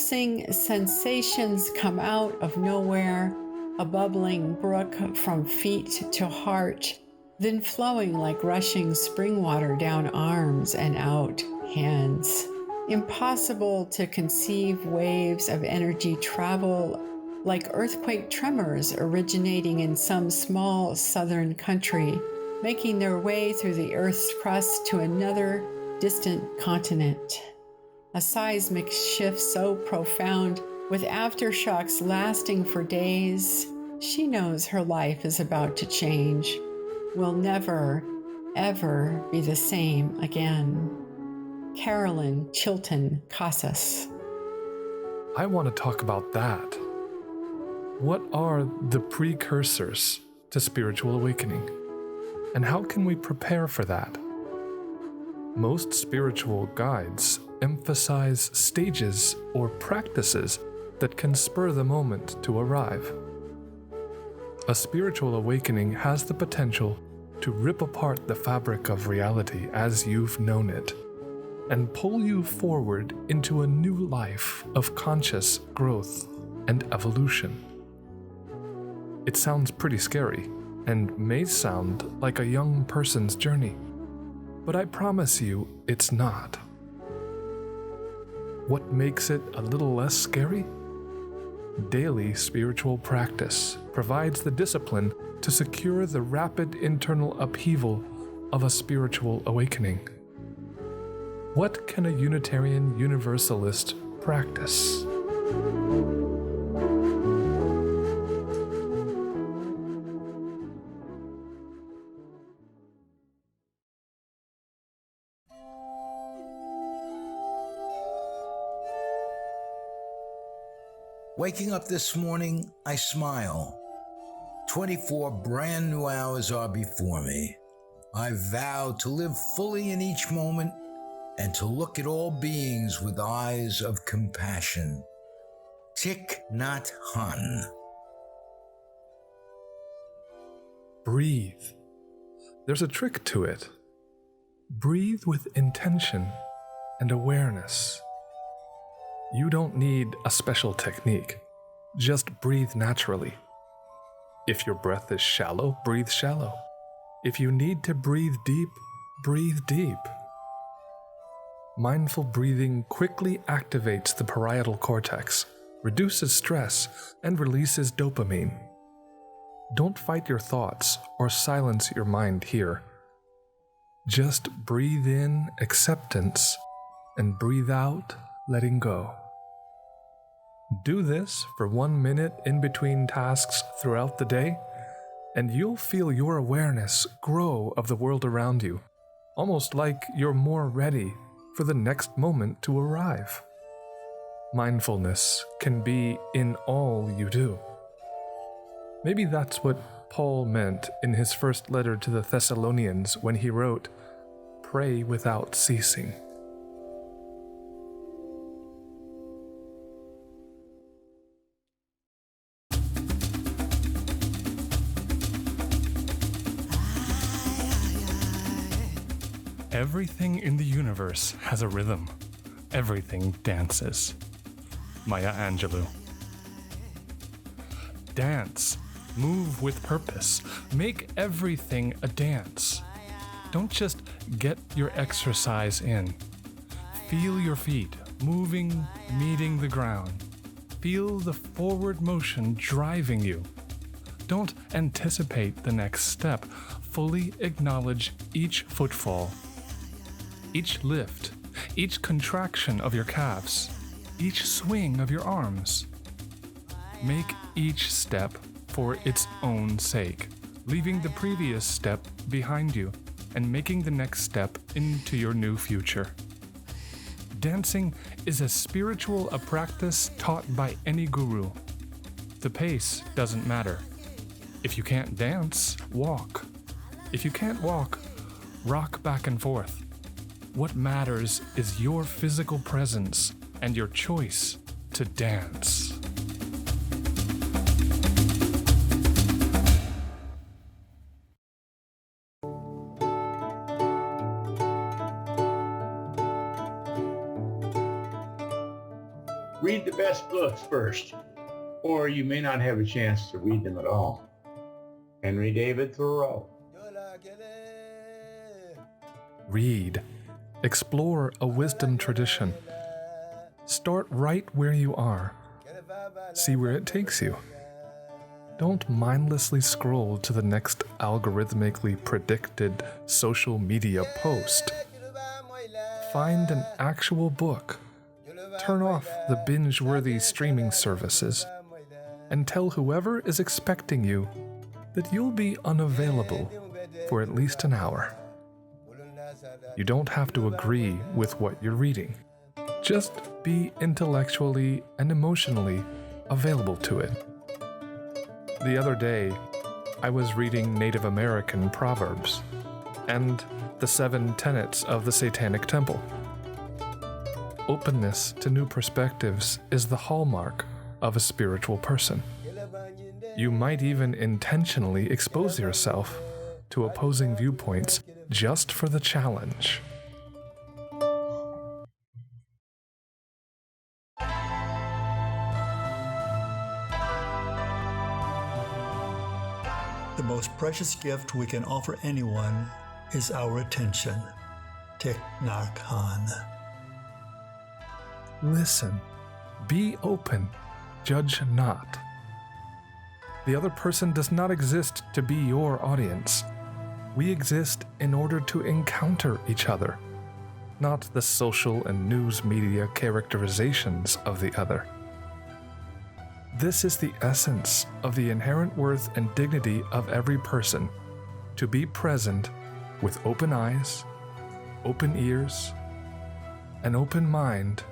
pulsing sensations come out of nowhere, a bubbling brook from feet to heart, then flowing like rushing spring water down arms and out hands. Impossible to conceive waves of energy travel like earthquake tremors originating in some small southern country, making their way through the Earth's crust to another distant continent. A seismic shift so profound, with aftershocks lasting for days, she knows her life is about to change, will never, ever be the same again. Carolyn Chilton Casas. I want to talk about that. What are the precursors to spiritual awakening? And how can we prepare for that? Most spiritual guides emphasize stages or practices that can spur the moment to arrive. A spiritual awakening has the potential to rip apart the fabric of reality as you've known it, and pull you forward into a new life of conscious growth and evolution. It sounds pretty scary, and may sound like a young person's journey, but I promise you it's not. What makes it a little less scary? Daily spiritual practice provides the discipline to secure the rapid internal upheaval of a spiritual awakening. What can a Unitarian Universalist practice? Waking up this morning, I smile. 24 brand new hours are before me. I vow to live fully in each moment and to look at all beings with eyes of compassion. Thich Nhat Hanh. Breathe. There's a trick to it. Breathe with intention and awareness. You don't need a special technique. Just breathe naturally. If your breath is shallow, breathe shallow. If you need to breathe deep, breathe deep. Mindful breathing quickly activates the parietal cortex, reduces stress, and releases dopamine. Don't fight your thoughts or silence your mind here. Just breathe in acceptance and breathe out letting go. Do this for 1 minute in between tasks throughout the day, and you'll feel your awareness grow of the world around you, almost like you're more ready for the next moment to arrive. Mindfulness can be in all you do. Maybe that's what Paul meant in his first letter to the Thessalonians when he wrote, "Pray without ceasing." Everything in the universe has a rhythm. Everything dances. Maya Angelou. Dance. Move with purpose. Make everything a dance. Don't just get your exercise in. Feel your feet moving, meeting the ground. Feel the forward motion driving you. Don't anticipate the next step. Fully acknowledge each footfall, each lift, each contraction of your calves, each swing of your arms. Make each step for its own sake, leaving the previous step behind you and making the next step into your new future. Dancing is as spiritual a practice taught by any guru. The pace doesn't matter. If you can't dance, walk. If you can't walk, rock back and forth. What matters is your physical presence and your choice to dance. Read the best books first, or you may not have a chance to read them at all. Henry David Thoreau. Read. Explore a wisdom tradition. Start right where you are. See where it takes you. Don't mindlessly scroll to the next algorithmically predicted social media post. Find an actual book. Turn off the binge-worthy streaming services and tell whoever is expecting you that you'll be unavailable for at least an hour. You don't have to agree with what you're reading. Just be intellectually and emotionally available to it. The other day, I was reading Native American proverbs and the 7 tenets of the Satanic Temple. Openness to new perspectives is the hallmark of a spiritual person. You might even intentionally expose yourself to opposing viewpoints just for the challenge. The most precious gift we can offer anyone is our attention. Thich Nhat Hanh. Listen, be open, judge not. The other person does not exist to be your audience. We exist in order to encounter each other, not the social and news media characterizations of the other. This is the essence of the inherent worth and dignity of every person, to be present with open eyes, open ears, an open mind,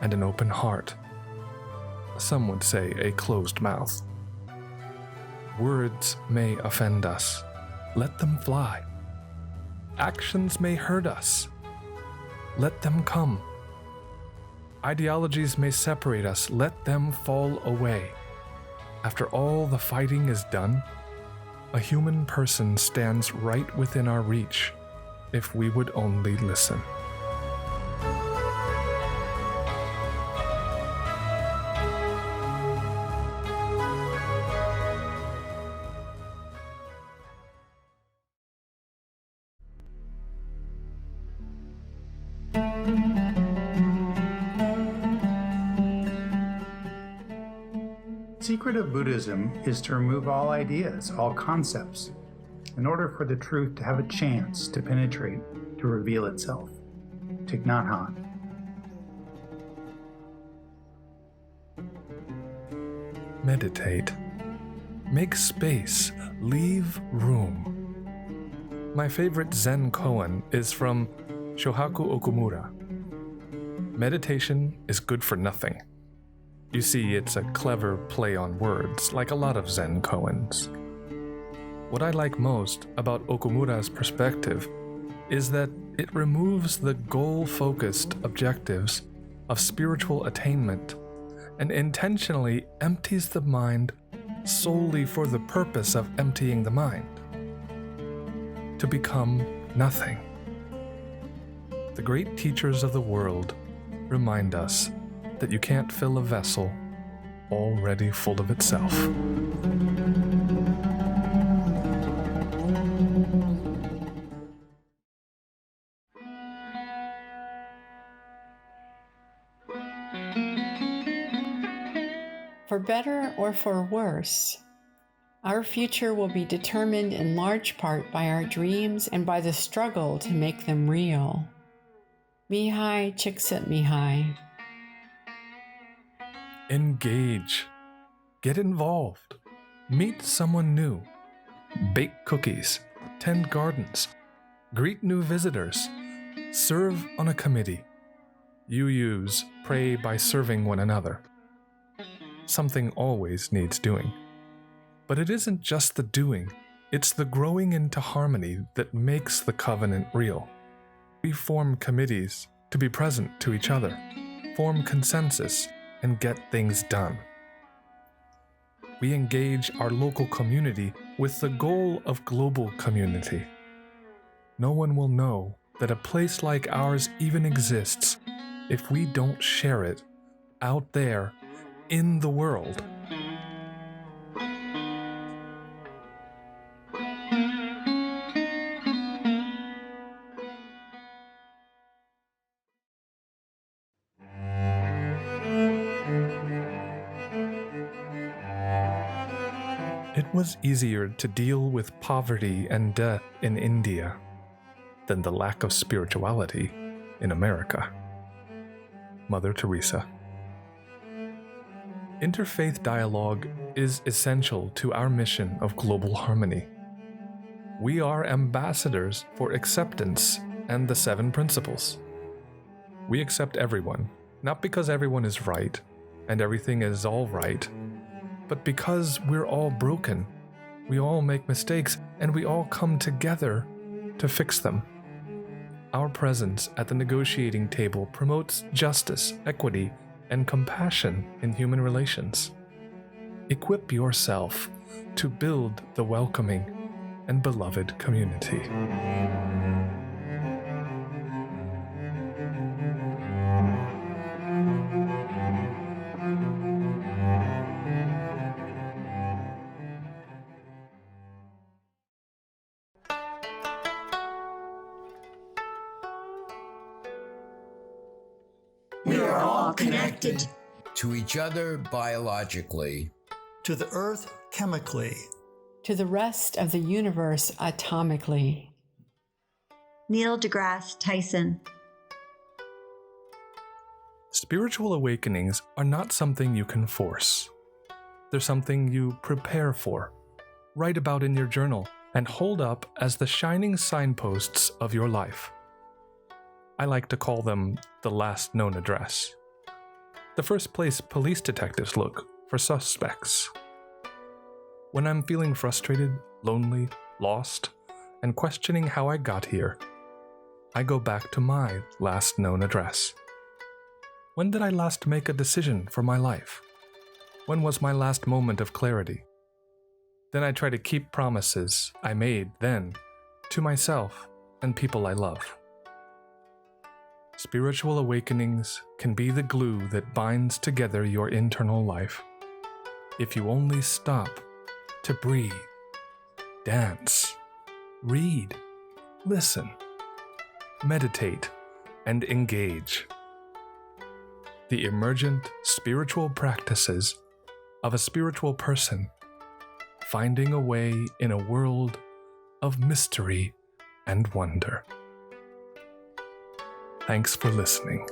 and an open heart. Some would say a closed mouth. Words may offend us. Let them fly. Actions may hurt us. Let them come. Ideologies may separate us. Let them fall away. After all the fighting is done, a human person stands right within our reach if we would only listen. The secret of Buddhism is to remove all ideas, all concepts, in order for the truth to have a chance to penetrate, to reveal itself. Thich Nhat Hanh. Meditate. Make space. Leave room. My favorite Zen koan is from Shohaku Okumura. Meditation is good for nothing. You see, it's a clever play on words, like a lot of Zen koans. What I like most about Okumura's perspective is that it removes the goal-focused objectives of spiritual attainment and intentionally empties the mind solely for the purpose of emptying the mind, to become nothing. The great teachers of the world remind us that you can't fill a vessel already full of itself. For better or for worse, our future will be determined in large part by our dreams and by the struggle to make them real. Mihai Csikszentmihalyi. Engage. Get involved. Meet someone new. Bake cookies. Tend gardens. Greet new visitors. Serve on a committee. You use pray by serving one another. Something always needs doing. But it isn't just the doing, it's the growing into harmony that makes the covenant real. We form committees to be present to each other, form consensus, and get things done. We engage our local community with the goal of global community. No one will know that a place like ours even exists if we don't share it out there in the world. It was easier to deal with poverty and death in India than the lack of spirituality in America. Mother Teresa. Interfaith dialogue is essential to our mission of global harmony. We are ambassadors for acceptance and the 7 principles. We accept everyone, not because everyone is right and everything is all right, but because we're all broken, we all make mistakes, and we all come together to fix them. Our presence at the negotiating table promotes justice, equity, and compassion in human relations. Equip yourself to build the welcoming and beloved community. We are all connected. To each other biologically, To the earth chemically, To the rest of the universe atomically. Neil deGrasse Tyson. Spiritual awakenings are not something you can force. They're something you prepare for, write about in your journal, and hold up as the shining signposts of your life. I like to call them the last known address. The first place police detectives look for suspects. When I'm feeling frustrated, lonely, lost, and questioning how I got here, I go back to my last known address. When did I last make a decision for my life? When was my last moment of clarity? Then I try to keep promises I made then to myself and people I love. Spiritual awakenings can be the glue that binds together your internal life. If you only stop to breathe, dance, read, listen, meditate, and engage. The emergent spiritual practices of a spiritual person finding a way in a world of mystery and wonder. Thanks for listening.